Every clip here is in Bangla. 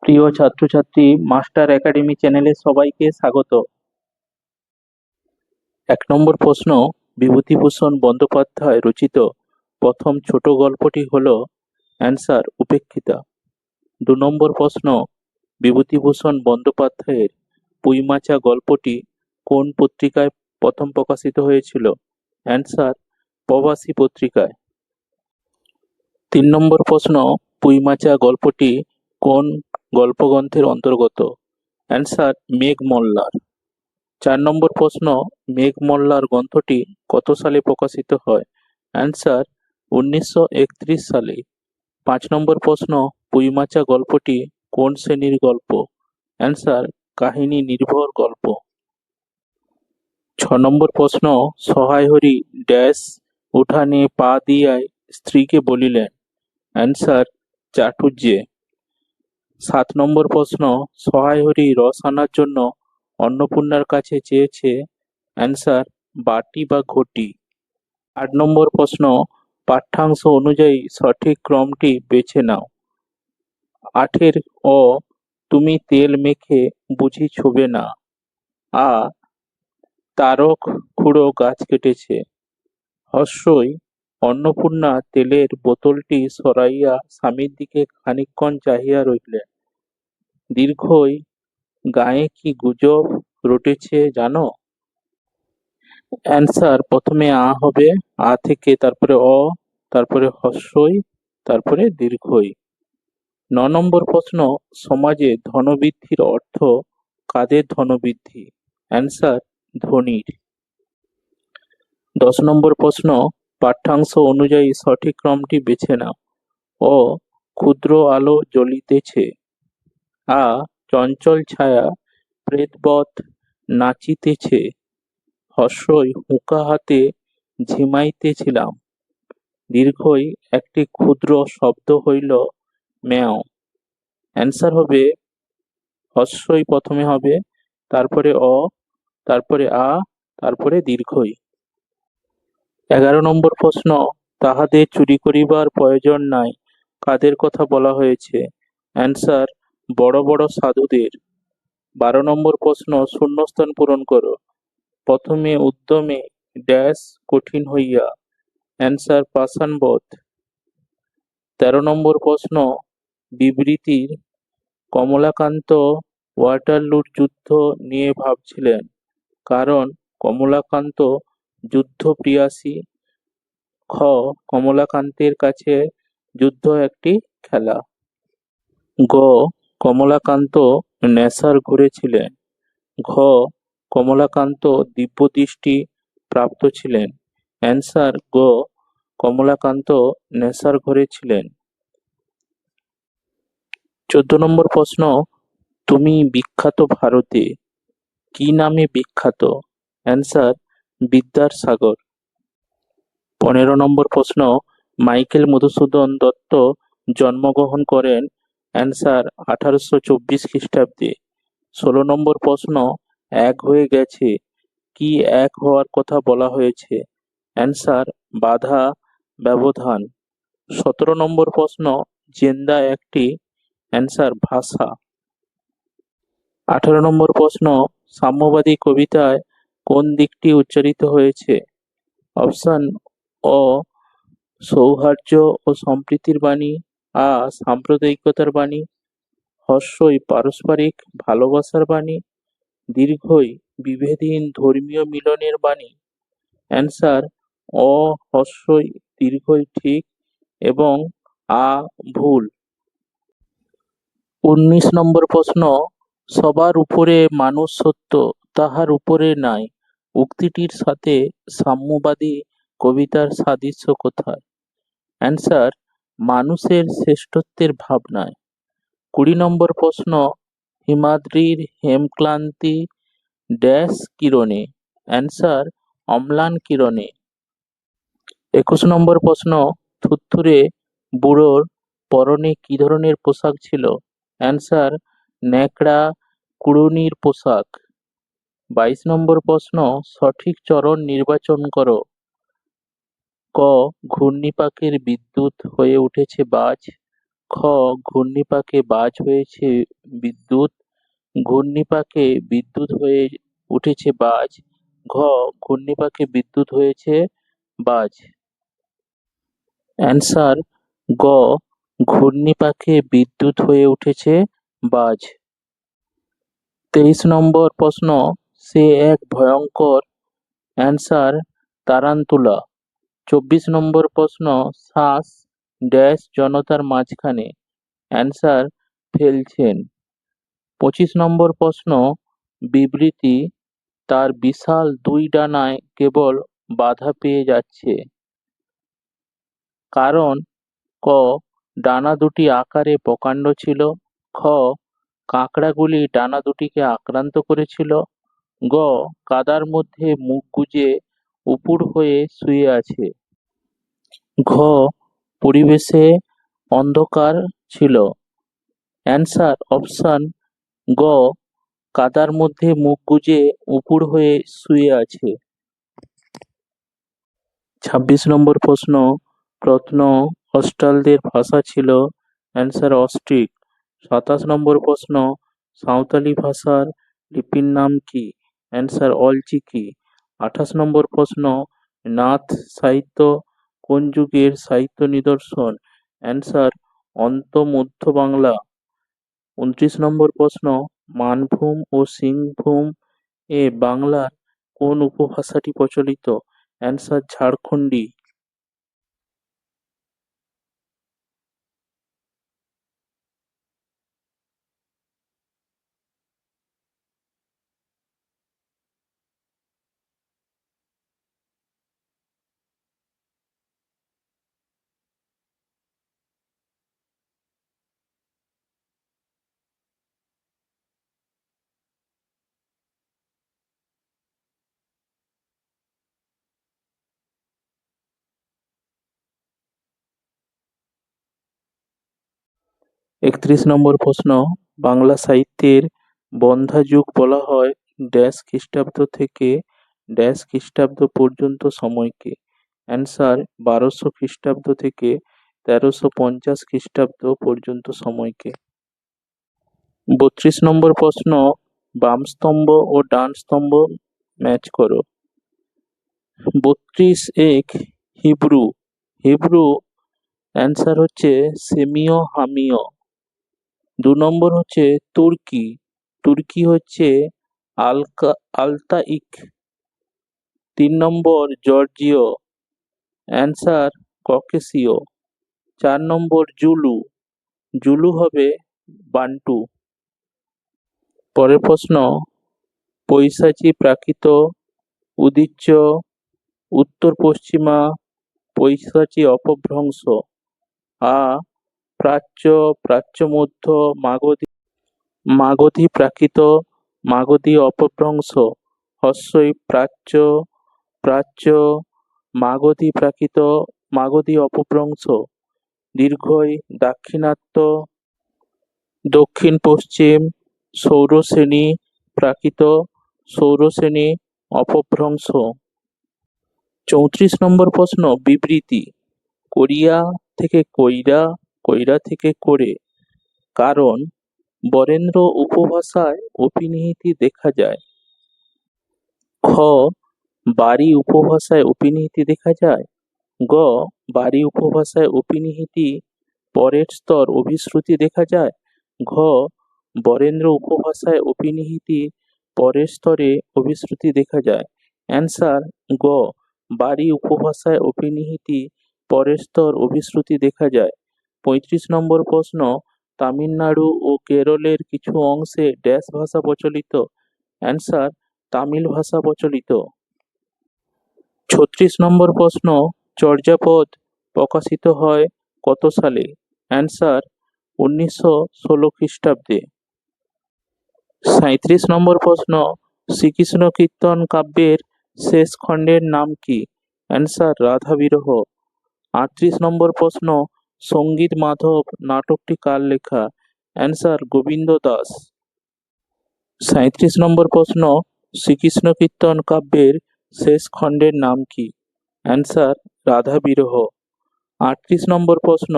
প্রিয় ছাত্রছাত্রী, মাস্টার একাডেমি চ্যানেলে সবাইকে স্বাগত। ১ নম্বর প্রশ্ন, বিভূতিভূষণ বন্দ্যোপাধ্যায় রচিত প্রথম ছোট গল্পটি হল অ্যান্সার উপেক্ষিতা। ২ নম্বর প্রশ্ন, বিভূতিভূষণ বন্দ্যোপাধ্যায়ের পুঁইমাচা গল্পটি কোন পত্রিকায় প্রথম প্রকাশিত হয়েছিল? অ্যান্সার প্রবাসী পত্রিকায়। ৩ নম্বর প্রশ্ন, পুঁইমাচা গল্পটি কোন গল্পগ্রন্থের অন্তর্গত? অ্যান্সার মেঘমল্লার। ৪ নম্বর প্রশ্ন, মেঘমল্লার গ্রন্থটি কত সালে প্রকাশিত হয়? অ্যান্সার ১৯৩১ সালে। ৫ নম্বর প্রশ্ন, পুঁইমাচা গল্পটি কোন শ্রেণীর গল্প? অ্যান্সার কাহিনী নির্ভর গল্প। ৬ নম্বর প্রশ্ন, সহায় হরি ড্যাশ উঠানে পা দিয়াই স্ত্রীকে বলিলেন? অ্যান্সার চাটুজ্যে। ৭ নম্বর প্রশ্ন, সহায় হরি রস আনার জন্য অন্নপূর্ণার কাছে চেয়েছে? অ্যান্সার বাটি বা ঘটি। ৮ নম্বর প্রশ্ন, পাঠ্যাংশ অনুযায়ী সঠিক ক্রমটি বেছে নাও। ৮-এর অ, তুমি তেল মেখে বুঝি ছোবে না। আ, তারক খুড়ো গাছ কেটেছে। হস্যই, অন্নপূর্ণা তেলের বোতলটি সরাইয়া স্বামীর দিকে খানিকক্ষণ চাহিয়া রহিলেন। দীর্ঘই, গাঁয়ে কি গুজব রটেছে জানো? অ্যান্সার প্রথমে আ হবে, আ থেকে তারপরে অ, তারপরে হস্যই, তারপরে দীর্ঘই। ৯ নম্বর প্রশ্ন, সমাজে ধনবৃদ্ধির অর্থ কাদের ধনবৃদ্ধি? অ্যান্সার ধনীর। ১০ নম্বর প্রশ্ন, পাঠ্যাংশ অনুযায়ী সঠিক ক্রমটি বেছে নাও। অ, ক্ষুদ্র আলো জ্বলিতেছে। আ, চঞ্চল ছায়া প্রেতবৎ নাচিতেছে। হস্যই, হুঁকা হাতে ঝিমাইতেছিলাম। দীর্ঘই, একটি ক্ষুদ্র শব্দ হইল ম্যাও। অ্যান্সার হবে হস্যই প্রথমে হবে, তারপরে অ, তারপরে আ, তারপরে দীর্ঘই। ১১ নম্বর প্রশ্ন, তাহাদের চুরি করিবার প্রয়োজন নাই কাদের কথা বলা হয়েছে? অ্যান্সার বড় বড় সাধুদের। ১২ নম্বর প্রশ্ন, শূন্যস্থান পূরণ করো। প্রথমে উদ্যমে ড্যাশ কঠিন হইয়া। অ্যান্সার পাষাণবৎ। ১৩ নম্বর প্রশ্ন, বিবৃতির কমলাকান্ত ওয়াটারলুর যুদ্ধ নিয়ে ভাবছিলেন, কারণ কমলাকান্ত যুদ্ধপ্রিয়াসী। খ, কমলাকান্তের কাছে যুদ্ধ একটি খেলা। গ, কমলাকান্ত নেশার ঘোরে ছিলেন। ঘ, কমলাকান্ত দিব্যদৃষ্টি প্রাপ্ত ছিলেন। অ্যান্সার গ, কমলাকান্ত নেশার ঘোরে ছিলেন। ১৪ নম্বর প্রশ্ন, তুমি বিখ্যাত ভারতে কি নামে বিখ্যাত? অ্যান্সার বিদ্যার সাগর। ১৫ নম্বর প্রশ্ন, মাইকেল মধুসূদন দত্ত জন্মগ্রহণ করেন? অ্যান্সার ১৮২৪ খ্রিস্টাব্দে। ১৬ নম্বর প্রশ্ন, এক হয়ে গেছে কি এক হওয়ার কথা বলা হয়েছে? অ্যান্সার বাধা ব্যবধান। ১৭ নম্বর প্রশ্ন, জেন্দা একটি? অ্যান্সার ভাষা। ১৮ নম্বর প্রশ্ন, সাম্যবাদী কবিতায় কোন দিকটি উচ্চারিত হয়েছে? অপশন অ, সৌহার্দ্য ও সম্প্রীতির বাণী। আ, সাম্প্রদায়িকতার বাণী। হস্যই, পারস্পরিক ভালোবাসার বাণী। দীর্ঘই, বিভেদহীন ধর্মীয় মিলনের বাণী। অ্যান্সার অ, হস্যই দীর্ঘই ঠিক এবং আ ভুল। ১৯ নম্বর প্রশ্ন, সবার উপরে মানুষ সত্য তাহার উপরে নাই উক্তিটির সাথে সাম্যবাদী কবিতার সাদৃশ্য কোথায়? অ্যান্সার মানুষের শ্রেষ্ঠত্বের ভাবনায়। ২০ নম্বর প্রশ্ন, হিমাদ্রির হেমক্লান্তি ড্যাশ কিরণে? অ্যান্সার অম্লান কিরণে। ২১ নম্বর প্রশ্ন, থুরথুরে বুড়োর পরনে কি ধরনের পোশাক ছিল? অ্যান্সার ন্যাকড়া কুড়ুনির পোশাক। ২২ নম্বর প্রশ্ন, সঠিক চরণ নির্বাচন করো। ক, ঘূর্ণিপাকের বিদ্যুৎ হয়ে উঠেছে বাজ। খ ঘূর্ণিপাকে বাজ হয়েছে বিদ্যুৎ, ঘূর্ণিপাকে বিদ্যুৎ হয়ে উঠেছে বাজ। ঘ ঘূর্ণিপাকে বিদ্যুৎ হয়েছে বাজ। অ্যান্সার গ ঘূর্ণিপাকে বিদ্যুৎ হয়ে উঠেছে বাজ। 23 নম্বর প্রশ্ন, সে এক ভয়ঙ্কর। অ্যান্সার তারান্তুলা। 24 নম্বর প্রশ্ন, শ্বাস ড্যাশ জনতার মাঝখানে। অ্যান্সার ফেলছেন। 25 নম্বর প্রশ্ন, বিবৃতি তার বিশাল দুই ডানায় কেবল বাধা পেয়ে যাচ্ছে। কারণ ক ডানা দুটি আকারে প্রকাণ্ড ছিল। খ কাঁকড়াগুলি ডানা দুটিকে আক্রান্ত করেছিল। গ কাদার মধ্যে মুখ গুজে উপুড় হয়ে শুয়ে আছে। ঘ পরিবেশে অন্ধকার ছিল। অ্যান্সার অপশন গ কাদার মধ্যে মুখ গুজে উপুড় হয়ে শুয়ে আছে। 26 নম্বর প্রশ্ন, প্রত্ন অস্ট্রালদের ভাষা ছিল। Answer Austric. 27 নম্বর প্রশ্ন, সাঁওতালি ভাষার লিপির নাম কি? অ্যান্সার অলচিকি। 28 নম্বর প্রশ্ন, নাথ সাহিত্য কোন যুগের সাহিত্য নিদর্শন? অ্যান্সার মধ্য বাংলা। 29 নম্বর প্রশ্ন, মানভূম ও সিংভূম এ বাংলার কোন উপভাষাটি প্রচলিত? অ্যান্সার ঝাড়খণ্ডী। 31 নম্বর প্রশ্ন, বাংলা সাহিত্যের বন্ধ্যা যুগ বলা হয় ড্যাশ খ্রিস্টাব্দ থেকে ড্যাশ খ্রিস্টাব্দ পর্যন্ত সময়কে। অ্যান্সার 1200 খ্রিস্টাব্দ থেকে 1350 খ্রিস্টাব্দ পর্যন্ত সময়কে। 32 নম্বর প্রশ্ন, বাম স্তম্ভ ও ডান স্তম্ভ ম্যাচ করো। 32 এক হিব্রু। হিব্রু অ্যান্সার হচ্ছে সেমিয় হামিয়। 2 নম্বর হচ্ছে তুর্কি। তুর্কি হচ্ছে আলতাইক। 3 নম্বর জর্জিয়। অ্যান্সার ককেশীয়। 4 নম্বর জুলু। জুলু হবে বান্টু। পরের প্রশ্ন, পৈশাচী প্রাকৃত উদীচ্য উত্তর পশ্চিমা পৈশাচী অপভ্রংশ। আ প্রাচ্য প্রাচ্য মধ্য মাগধী প্রাকৃত মাগধী অপভ্রংশ। হস্যই প্রাচ্য প্রাচ্য মাগধী প্রাকৃত মাগধী অপভ্রংশ। দীর্ঘই দাক্ষিণাত্য দক্ষিণ পশ্চিম সৌরশ্রেণী প্রাকৃত সৌরশ্রেণী অপভ্রংশ। 34 নম্বর প্রশ্ন, বিবৃতি কোরিয়া থেকে কইরা কইরা থেকে করে। কারণ বরেন্দ্র উপভাষায় অপিনিহিতি দেখা যায়। খ বারী উপভাষায় অপিনিহিতি দেখা যায়। গ বারী উপভাষায় অপিনিহিতি পরের স্তর অভিশ্রুতি দেখা যায়। ঘ বরেন্দ্র উপভাষায় অপিনিহিতি পরের স্তরে অভিশ্রুতি দেখা যায়। অ্যান্সার গ বারী উপভাষায় অপিনিহিতি পরের স্তর অভিশ্রুতি দেখা যায়। 35 নম্বর প্রশ্ন, তামিলনাড়ু ও কেরলের কিছু অংশে ড্যাশ ভাষা প্রচলিত। অ্যান্সার তামিল ভাষা প্রচলিত। 36 নম্বর প্রশ্ন, চর্যাপদ প্রকাশিত হয় কত সালে? অ্যান্সার 1916 খ্রিস্টাব্দে। 37 নম্বর প্রশ্ন, শ্রীকৃষ্ণ কীর্তন কাব্যের শেষ খণ্ডের নাম কি? অ্যান্সার রাধা বিরহ। 38 নম্বর প্রশ্ন, সঙ্গীত মাধব নাটকটি কার লেখা? অ্যান্সার গোবিন্দ দাস। 37 নম্বর প্রশ্ন, শ্রীকৃষ্ণ কীর্তন কাব্যের শেষ খণ্ডের নাম কি? অ্যান্সার রাধা বিরহ। 38 নম্বর প্রশ্ন,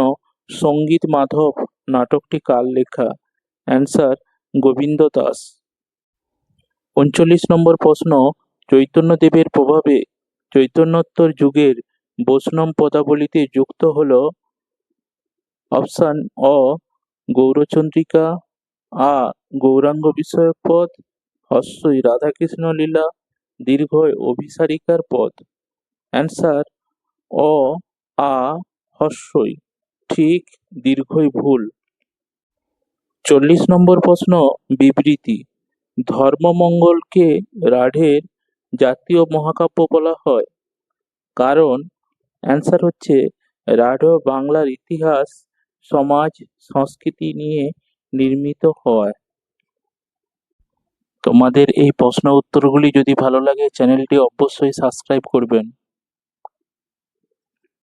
সঙ্গীত মাধব নাটকটি কার লেখা? অ্যান্সার গোবিন্দ দাস। 39 নম্বর প্রশ্ন, চৈতন্যদেবের প্রভাবে চৈতন্যোত্তর যুগের বৈষ্ণব পদাবলিতে যুক্ত হল অপশান অ গৌরচন্দ্রিকা, আ গৌরাঙ্গ বিষয়ক পদ, হস্যই রাধাকৃষ্ণ লীলা, দীর্ঘয় অভিসারিকার পদ। অ্যান্সার অ আ হস্যই, ঠিক, দীর্ঘই ভুল। 40 নম্বর প্রশ্ন, বিবৃতি। ধর্মমঙ্গলকে রাঢ়ের জাতীয় মহাকাব্য বলা হয় কারণ? অ্যান্সার হচ্ছে রাঢ় বাংলার ইতিহাস, সমাজ, সংস্কৃতি নিয়ে নির্মিত হয়। তোমাদের এই প্রশ্ন উত্তরগুলি যদি ভালো লাগে চ্যানেলটি অবশ্যই সাবস্ক্রাইব করবেন।